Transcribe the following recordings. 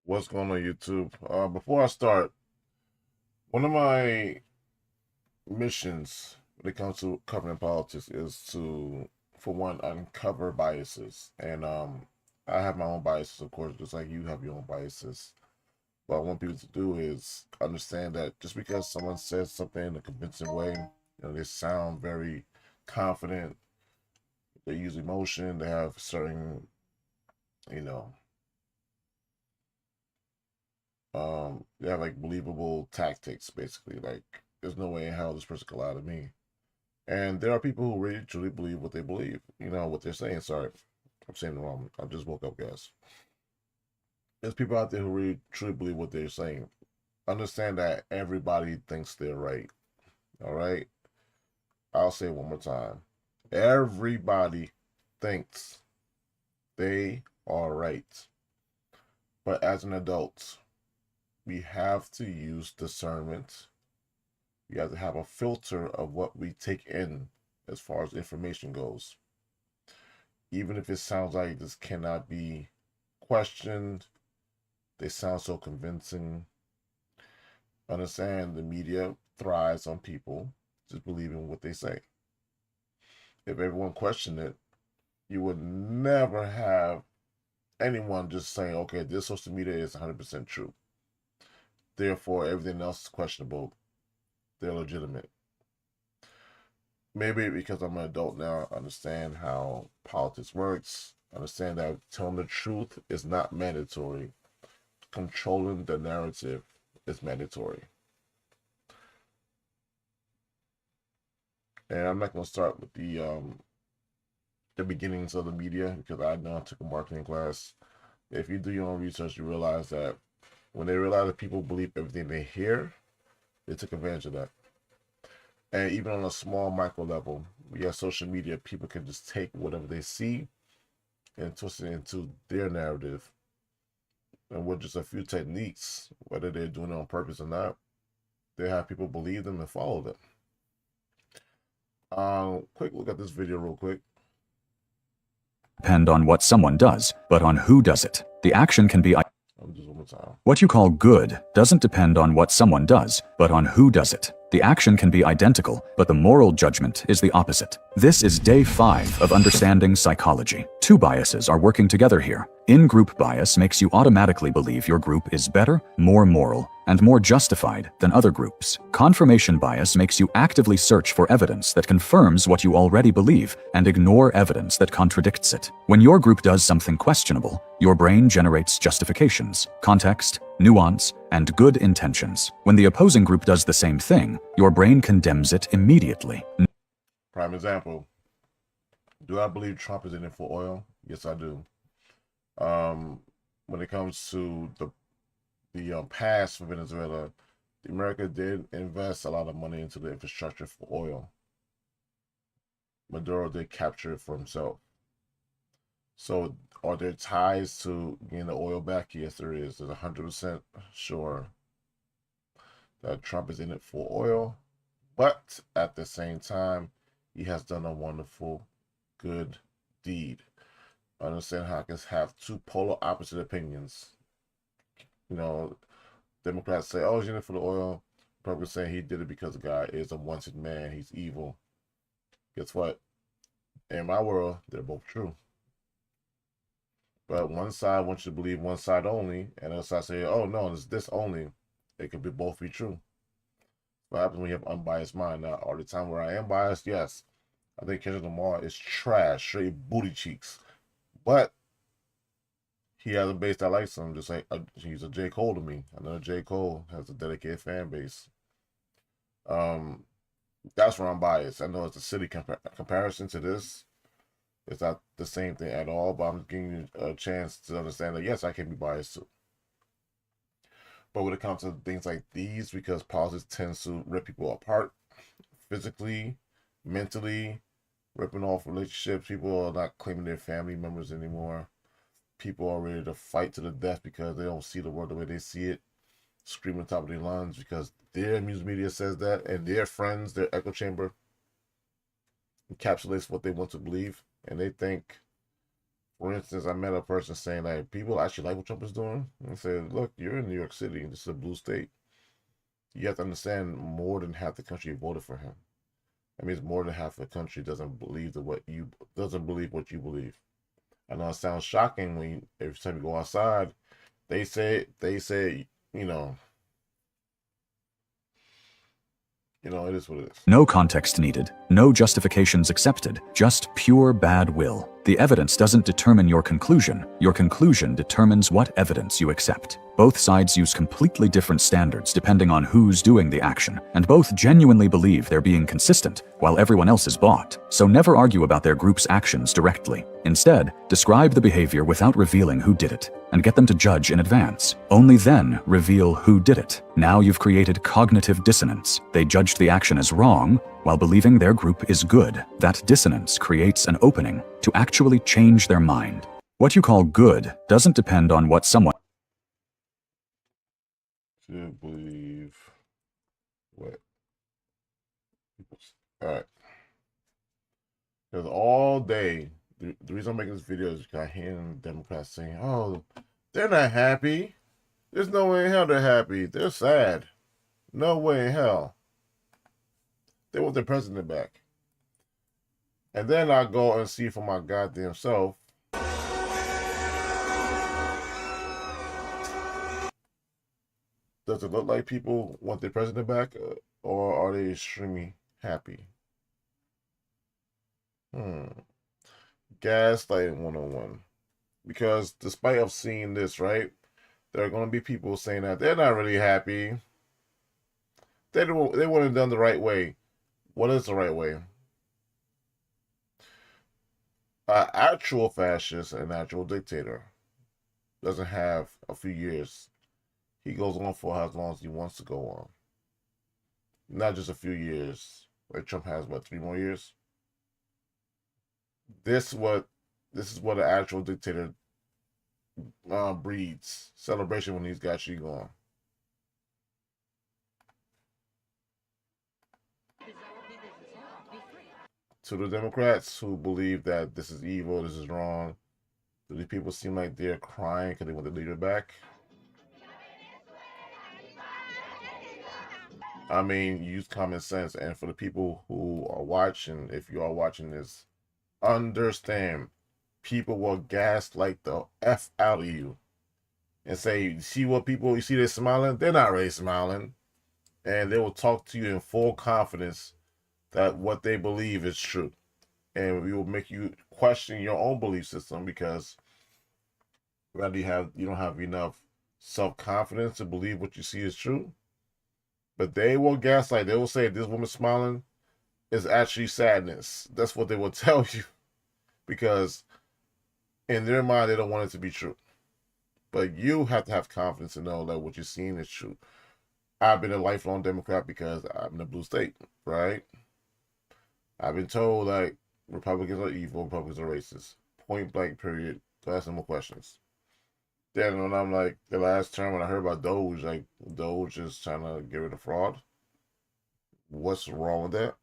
What's going on YouTube? Before I start, one of my missions when it comes to covering politics is to, for one, uncover biases. And I have my own biases, of course, just like you have your own biases. What I want people to do is understand that just because someone says something in a convincing way, they sound very confident, they use emotion, they have certain, you know, they have like believable tactics, basically. Like, there's no way in hell this person could lie to me. And there are people who really truly believe what they believe, what they're saying. Sorry, I'm saying it wrong. I just woke up, guys. There's people out there who really truly believe what they're saying. Understand that everybody thinks they're right. All right. I'll say it one more time. Everybody thinks they are right. But as an adult, we have to use discernment. We have to have a filter of what we take in as far as information goes. Even if it sounds like this cannot be questioned, they sound so convincing. Understand the media thrives on people just believing what they say. If everyone questioned it, you would never have anyone just saying, okay, this social media is 100% true. Therefore, everything else is questionable. They're legitimate. Maybe because I'm an adult now, I understand how politics works. I understand that telling the truth is not mandatory. Controlling the narrative is mandatory. And I'm not going to start with the beginnings of the media because I know I took a marketing class. If you do your own research, you realize that when they realize that people believe everything they hear, they took advantage of that. And even on a small micro level, we have social media, people can just take whatever they see and twist it into their narrative. And with just a few techniques, whether they're doing it on purpose or not, they have people believe them and follow them. Quick look at this video real quick. Depend on what someone does, but on who does it. The action can be Just one more time. What you call good doesn't depend on what someone does, but on who does it. The action can be identical, but the moral judgment is the opposite. This is day 5 of understanding psychology. Two biases are working together here. In-group bias makes you automatically believe your group is better, more moral, and more justified than other groups. Confirmation bias makes you actively search for evidence that confirms what you already believe and ignore evidence that contradicts it. When your group does something questionable, your brain generates justifications, context, nuance, and good intentions. When the opposing group does the same thing, your brain condemns it immediately. Prime example. Do I believe Trump is in it for oil? Yes, I do. When it comes to the past for Venezuela, America did invest a lot of money into the infrastructure for oil. Maduro did capture it for himself. So are there ties to getting the oil back? Yes, there is. There's 100% sure that Trump is in it for oil. But at the same time, he has done a wonderful, good deed. I understand how I can have two polar opposite opinions. Democrats say, oh, he's in it for the oil. Republicans say he did it because the guy is a wanted man. He's evil. Guess what? In my world, they're both true. But one side wants you to believe one side only, and the other side say, oh, no, it's this only. It could be both be true. What happens when you have unbiased mind? Now, all the time where I am biased, yes. I think Kendrick Lamar is trash, straight booty cheeks. But he has a base that likes him, just like he's a J. Cole to me. I know J. Cole has a dedicated fan base. That's where I'm biased. I know it's a city comparison to this. It's not the same thing at all, but I'm giving you a chance to understand that, yes, I can be biased too. But when it comes to things like these, because politics tends to rip people apart physically, mentally, ripping off relationships, people are not claiming their family members anymore. People are ready to fight to the death because they don't see the world the way they see it, screaming top of their lungs because their news media says that, and their friends, their echo chamber, encapsulates what they want to believe, and they think For instance, I met a person saying like people actually like what Trump is doing. And I said, look, you're in New York City. This is a blue state. You have to understand more than half the country voted for him. That means more than half the country doesn't believe what you believe. I know it sounds shocking when every time you go outside, they say, it is what it is. No context needed, no justifications accepted, just pure bad will. The evidence doesn't determine your conclusion determines what evidence you accept. Both sides use completely different standards depending on who's doing the action, and both genuinely believe they're being consistent, while everyone else is bought. So never argue about their group's actions directly. Instead, describe the behavior without revealing who did it, and get them to judge in advance. Only then reveal who did it. Now you've created cognitive dissonance. They judged the action as wrong, while believing their group is good. That dissonance creates an opening to actually change their mind. What you call good doesn't depend on what someone To believe what people. All right. Because all day, the reason I'm making this video is because I hear Democrats saying, "Oh, they're not happy. There's no way in hell they're happy. They're sad. No way in hell. They want their president back." And then I go and see for my goddamn self. Does it look like people want their president back, or are they extremely happy? Gaslighting 101. Because despite of seeing this, right, there are going to be people saying that they're not really happy. They wouldn't have done the right way. What is the right way? An actual fascist, an actual dictator, doesn't have a few years. He goes on for as long as he wants to go on. Not just a few years. Like Trump has, what, 3 more years? This is what an actual dictator breeds. Celebration when he's got you gone. To the Democrats who believe that this is evil, this is wrong, do these people seem like they're crying because they want the leader back? I mean, use common sense. And for the people who are watching, if you are watching this, understand people will gaslight the F out of you and say, you see what people, you see they're smiling? They're not really smiling. And they will talk to you in full confidence that what they believe is true. And it will make you question your own belief system because rather you don't have enough self-confidence to believe what you see is true. But they will gaslight. They will say this woman smiling is actually sadness. That's what they will tell you because in their mind they don't want it to be true. But you have to have confidence to know that what you're seeing is true. I've been a lifelong Democrat because I'm in a blue state, right? I've been told like Republicans are evil, Republicans are racist. Point blank, period. Don't ask no more questions. Then when I'm like, the last term when I heard about Doge, like Doge is trying to get rid of fraud. What's wrong with that?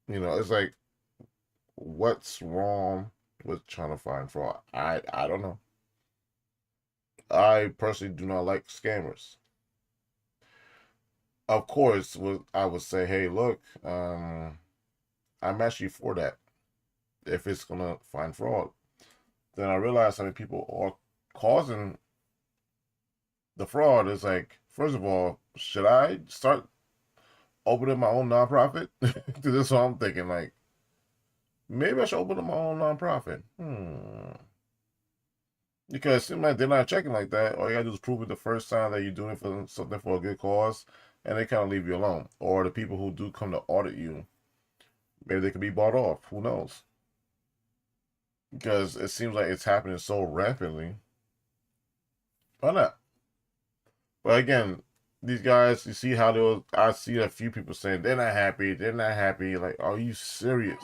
It's like, what's wrong with trying to find fraud? I don't know. I personally do not like scammers. Of course, I would say, hey, look, I'm actually for that. If it's gonna find fraud, then I realize how many people are causing the fraud. Is like, first of all, should I start opening my own nonprofit? This is what I'm thinking. Like, maybe I should open up my own nonprofit. Because it seems like they're not checking like that. All you gotta do is prove it the first time that you're doing for something for a good cause, and they kind of leave you alone. Or the people who do come to audit you, maybe they could be bought off. Who knows? Because it seems like it's happening so rapidly. Why not? But again, these guys, you see how I see a few people saying they're not happy. They're not happy. Like, are you serious?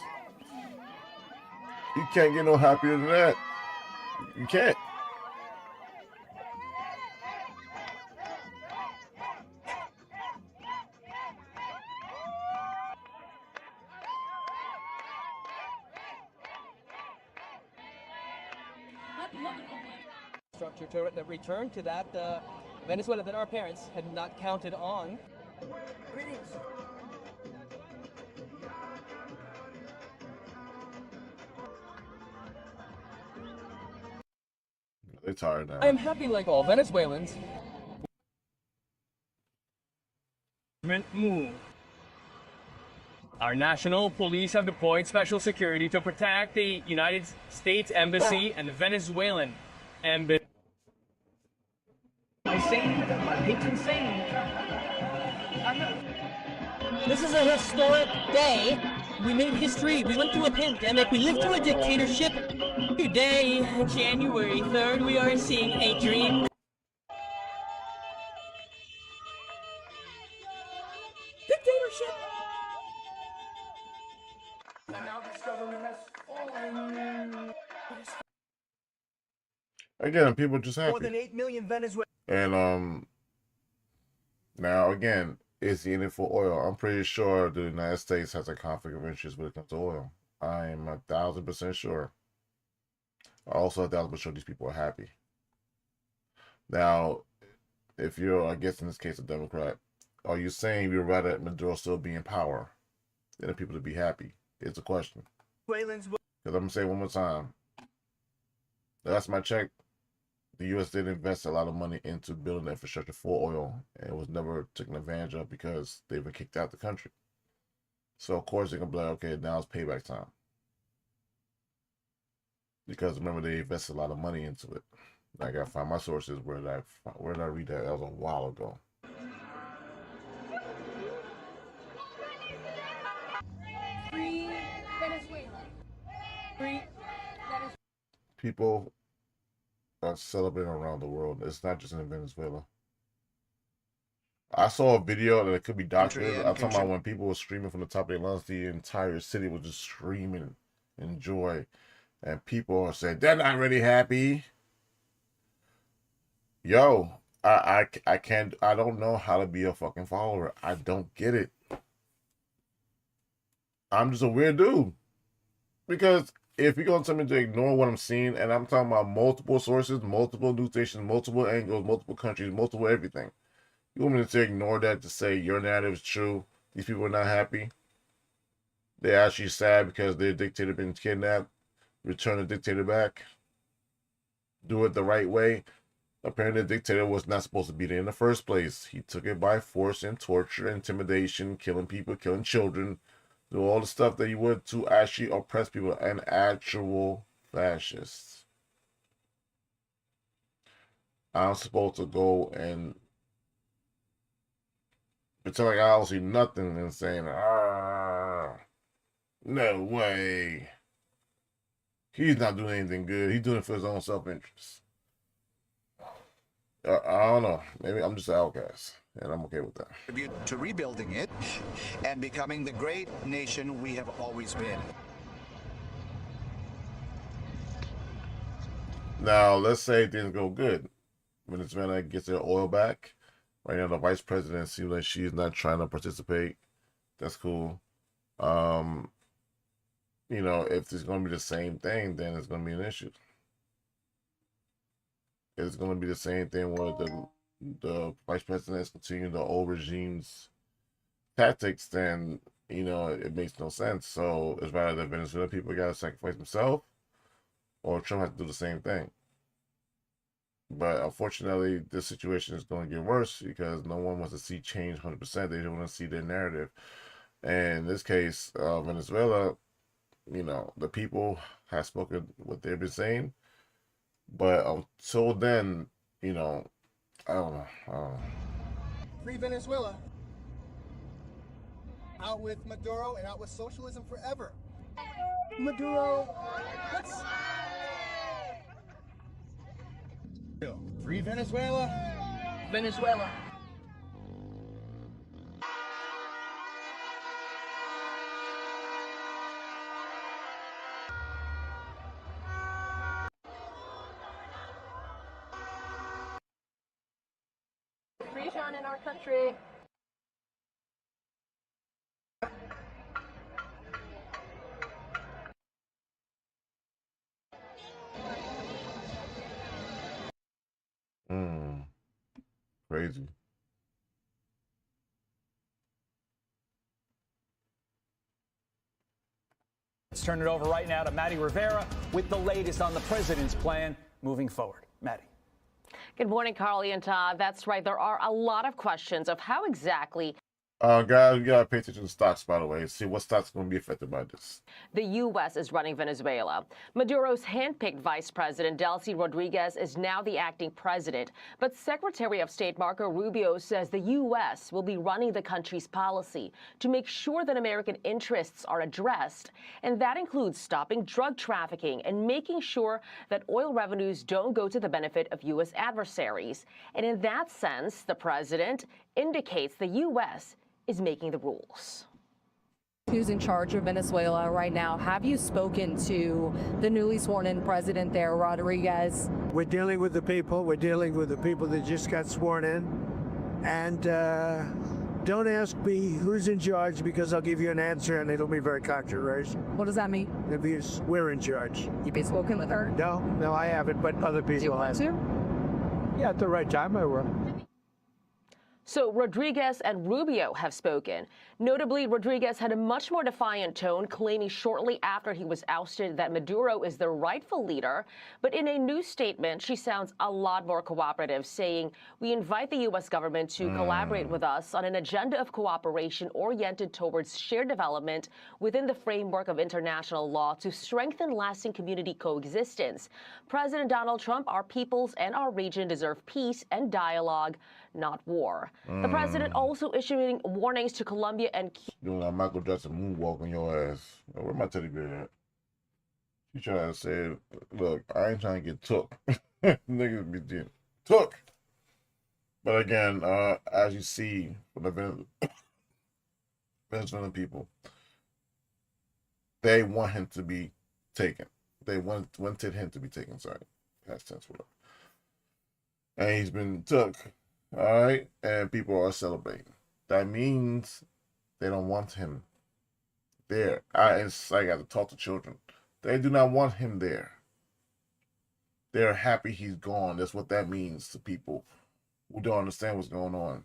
You can't get no happier than that. You can't. to return to that Venezuela that our parents had not counted on. Greetings. They're tired I now. am happy like all Venezuelans. Move. Our national police have deployed special security to protect the United States Embassy and the Venezuelan embassy. My patron saint. This is a historic day. We made history. We went through a pandemic. We lived through a dictatorship. Today, January 3rd, we are seeing a dream. Dictatorship! And now this government has fallen. Again, people just happy. More than 8 million Venezuelans. And now again, is he in it for oil? I'm pretty sure the United States has a conflict of interest when it comes to oil. I am 1,000% sure. Also 1,000% sure these people are happy. Now, if you're, I guess in this case, a Democrat, are you saying you'd rather Maduro still be in power than the people to be happy? It's a question. Because I'm going to say it one more time. Last time I checked, the U.S. did invest a lot of money into building infrastructure for oil, and it was never taken advantage of because they've been kicked out of the country. So, of course, they're going to be like, okay, now it's payback time. Because remember, they invested a lot of money into it. I got to find my sources. Where did I read that? That was a while ago. Free Venezuela. Free Venezuela. People are celebrating around the world. It's not just in Venezuela. I saw a video that it could be documented. I'm talking about when people were screaming from the top of their lungs, the entire city was just screaming in joy. And people are saying, they're not really happy. Yo, I can't, I don't know how to be a fucking follower. I don't get it. I'm just a weird dude. Because if you're going to tell me to ignore what I'm seeing, and I'm talking about multiple sources, multiple news stations, multiple angles, multiple countries, multiple everything, you want me to ignore that to say your narrative is true? These people are not happy. They're actually sad because their dictator been kidnapped. Return the dictator back. Do it the right way. Apparently, the dictator was not supposed to be there in the first place. He took it by force and torture, intimidation, killing people, killing children, do all the stuff that you would to actually oppress people, an actual fascist. I'm supposed to go and pretend like I don't see nothing and saying, no way. He's not doing anything good. He's doing it for his own self-interest. I don't know. Maybe I'm just an outcast, and I'm okay with that. To rebuilding it and becoming the great nation we have always been. Now, let's say things go good. Venezuela gets their oil back. Right now, the vice president seems like she's not trying to participate. That's cool. You know, if it's going to be the same thing, then it's going to be an issue. It's going to be the same thing where the vice president is continuing the old regime's tactics, then, you know, it makes no sense. So it's rather that Venezuelan people got to sacrifice themselves, or Trump has to do the same thing. But unfortunately, this situation is going to get worse because no one wants to see change 100%. They don't want to see their narrative. And in this case, Venezuela, you know, the people have spoken what they've been saying. But until then, you know, I don't know. Free Venezuela. Out with Maduro and out with socialism forever. Maduro, let's... Free Venezuela. Venezuela. Free Sean in our country. Mm, crazy. Let's turn it over right now to Maddie Rivera with the latest on the president's plan moving forward. Maddie. Good morning, Carly and Todd. That's right. There are a lot of questions of how exactly Guys, you gotta pay attention to stocks, by the way. See what stocks going to be affected by this. the U.S. is running Venezuela. Maduro's handpicked vice president, Delcy Rodriguez, is now the acting president. But Secretary of State Marco Rubio says the U.S. will be running the country's policy to make sure that American interests are addressed. And that includes stopping drug trafficking and making sure that oil revenues don't go to the benefit of U.S. adversaries. And in that sense, the president indicates the U.S. is making the rules. Who's in charge of Venezuela right now? Have you spoken to the newly sworn in president there, Rodriguez? We're dealing with the people. We're dealing with the people that just got sworn in. And don't ask me who's in charge, because I'll give you an answer and it'll be very controversial. What does that mean? Because we're in charge. You've been spoken with her? No, I haven't, but other people Do you want have. to? Yeah, at the right time I will. So Rodriguez and Rubio have spoken. Notably, Rodriguez had a much more defiant tone, claiming shortly after he was ousted that Maduro is the rightful leader. But in a new statement, she sounds a lot more cooperative, saying, "We invite the U.S. government to collaborate with us on an agenda of cooperation oriented towards shared development within the framework of international law to strengthen lasting community coexistence. President Donald Trump, our peoples and our region deserve peace and dialogue, not war." The president also issuing warnings to Colombia and Cuba. Doing a Michael Jackson moonwalk on your ass. Where my teddy bear at? She trying to say, look, I ain't trying to get took. Niggas be getting took. But again, as you see from the Venezuelan people, they want him to be taken. They wanted him to be taken, sorry. Past tense, whatever. And he's been took. All right, and people are celebrating. That means they don't want him there. I got to talk to children. They do not want him there. They're happy he's gone. That's what that means to people who don't understand what's going on.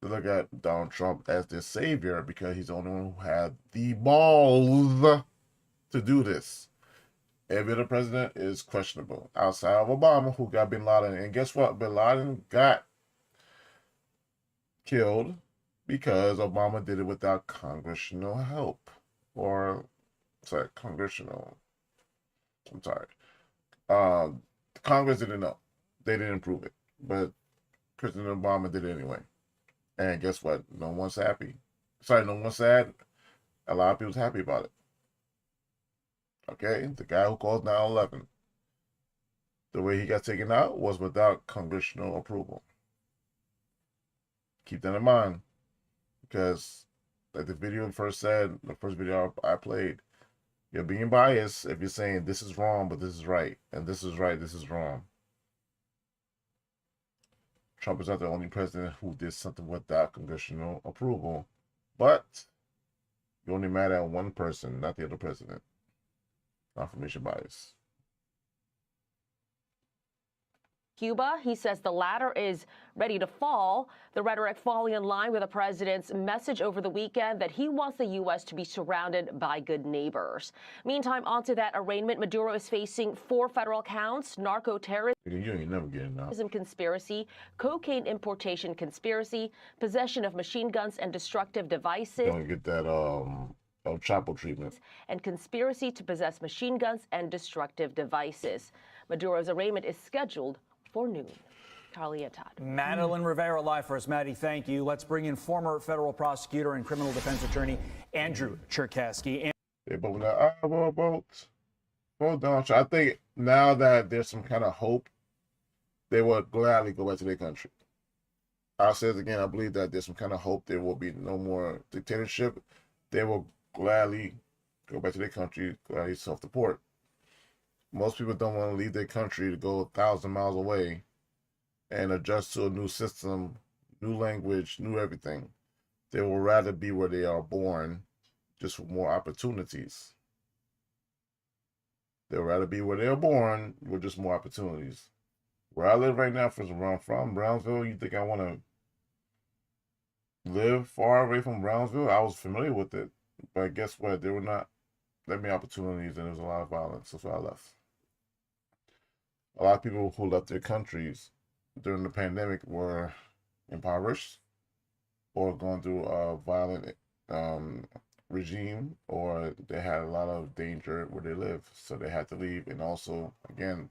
They look at Donald Trump as their savior because he's the only one who had the balls to do this. Every other president is questionable outside of Obama, who got bin Laden. And guess what? Bin Laden got killed because Obama did it without congressional help. Congress didn't know. They didn't approve it. But President Obama did it anyway. And guess what? No one's happy. No one's sad. A lot of people's happy about it. Okay, the guy who caused 9/11, the way he got taken out was without congressional approval. Keep that in mind, because like the video first said, the first video I played, you're being biased if you're saying this is wrong, but this is right, and this is right, this is wrong. Trump is not the only president who did something without congressional approval, but you only mad at one person, not the other president. Confirmation bias. Cuba, he says the latter is ready to fall. The rhetoric falling in line with the president's message over the weekend that he wants the U.S. to be surrounded by good neighbors. Meantime, onto that arraignment, Maduro is facing 4 federal counts: narco-terrorism, You ain't never getting out. conspiracy, cocaine importation conspiracy, possession of machine guns and destructive devices. Don't get that El Chapo treatment. And conspiracy to possess machine guns and destructive devices. Maduro's arraignment is scheduled for noon. Carly and Todd. Madeline Rivera live for us. Maddie, thank you. Let's bring in former federal prosecutor and criminal defense attorney Andrew Cherkasky. They both now, vote Donald Trump. I think now that there's some kind of hope, they will gladly go back to their country. I'll say it again, I believe that there's some kind of hope there will be no more dictatorship. They will gladly go back to their country, gladly self-deport. Most people don't want to leave their country to go 1,000 miles away and adjust to a new system, new language, new everything. They will rather be where they are born, just with more opportunities. They'll rather be where they are born with just more opportunities. Where I live right now, where I'm from, Brownsville, you think I want to live far away from Brownsville? I was familiar with it, but guess what? They were not letting me opportunities, and there was a lot of violence. That's why I left. A lot of people who left their countries during the pandemic were impoverished or going through a violent regime, or they had a lot of danger where they live, so they had to leave. And also, again,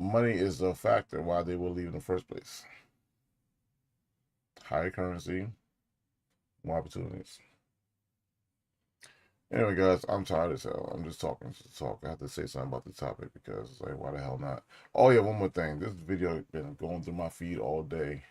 money is a factor why they will leave in the first place. Higher currency, more opportunities. Anyway, guys, I'm tired as hell. I'm just talking to talk. I have to say something about the topic because it's like, why the hell not? Oh yeah, one more thing. This video has been going through my feed all day.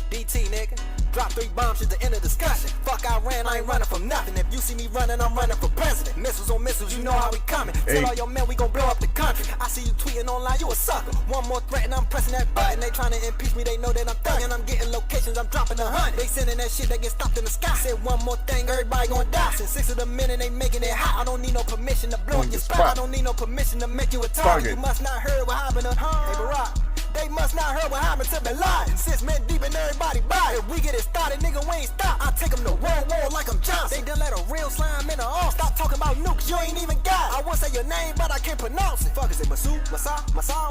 DT, nigga. Drop 3 bombs at the end of discussion. Fuck, I ran, I ain't running from nothing. If you see me running, I'm running for president. Missiles on missiles, you know how we coming. Tell all your men we gon' blow up the country. I see you tweeting online, you a sucker. One more threat and I'm pressing that button. They trying to impeach me, they know that I'm thugging. I'm getting locations, I'm dropping 100. They sending that shit, they get stopped in the sky. Said one more thing, everybody gon' die. Since 6 of the men and they making it hot. I don't need no permission to blow in your spot. I don't need no permission to make you a target. You must not heard what happened to Hey Barack. They must not heard what happened to Bin Laden. 6 men deep and everybody by. If we get it started, nigga, we ain't stop. I take them to World War like I'm Johnson. They done let a real slime in the arm. Stop talking about nukes, you ain't even got it. I won't say your name, but I can't pronounce it. Fuck is it, Masu, Masao,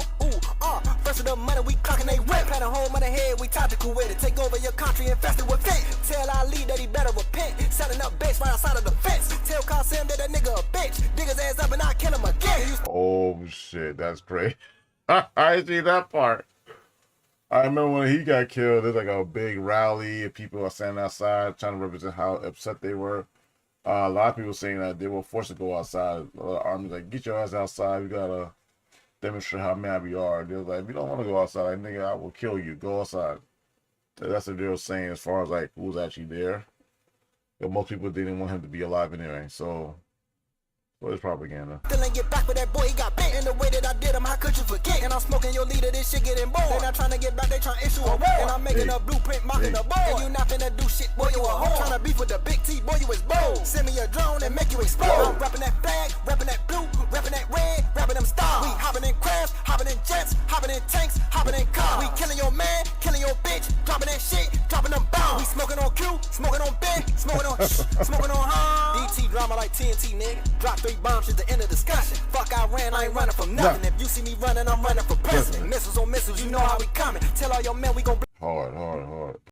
First of the money, we clocking they rip. Pat a home on the head, we tactical with it. Take over your country, infested with fit. Tell Ali that he better repent. Setting up base right outside of the fence. Tell Qasim that that nigga a bitch. Dig his ass up and I kill him again. Oh shit, that's great. I see that part. I remember when he got killed, there's like a big rally and people are standing outside trying to represent how upset they were. A lot of people saying that they were forced to go outside. A lot of armies like, get your ass outside. We gotta demonstrate how mad we are. They was like, if you don't want to go outside, nigga, I will kill you. Go outside. That's what they were saying as far as like who was actually there. But most people didn't want him to be alive anyway. So it's propaganda. Still ain't get back with that boy, he got bit. In the way that I did him, how could you forget? And I'm smoking your leader, this shit getting bored. They not trying to get back, they trying to issue a war. And I'm making a blueprint, mocking the board. And you not finna do shit, boy, you a whore. Trying to beef with the big T, boy, you is bold. Send me a drone and make you explode. I'm repping that flag, repping that blue, repping that red, repping them stars. We hopping in crabs, hopping in jets, hopping in tanks, hopping in cars. We killing your man, killing your bitch, dropping that shit, dropping them bombs. We smoking on Q, smoking on Ben, smoking on smoking on DT drama like TNT, nigga. Drop 3 bombs at the end of discussion. Fuck, I ran, I ain't running from nothing. If you see me running, I'm running for president. Missiles on missiles, you know how we coming. Tell all your men we gon' hard.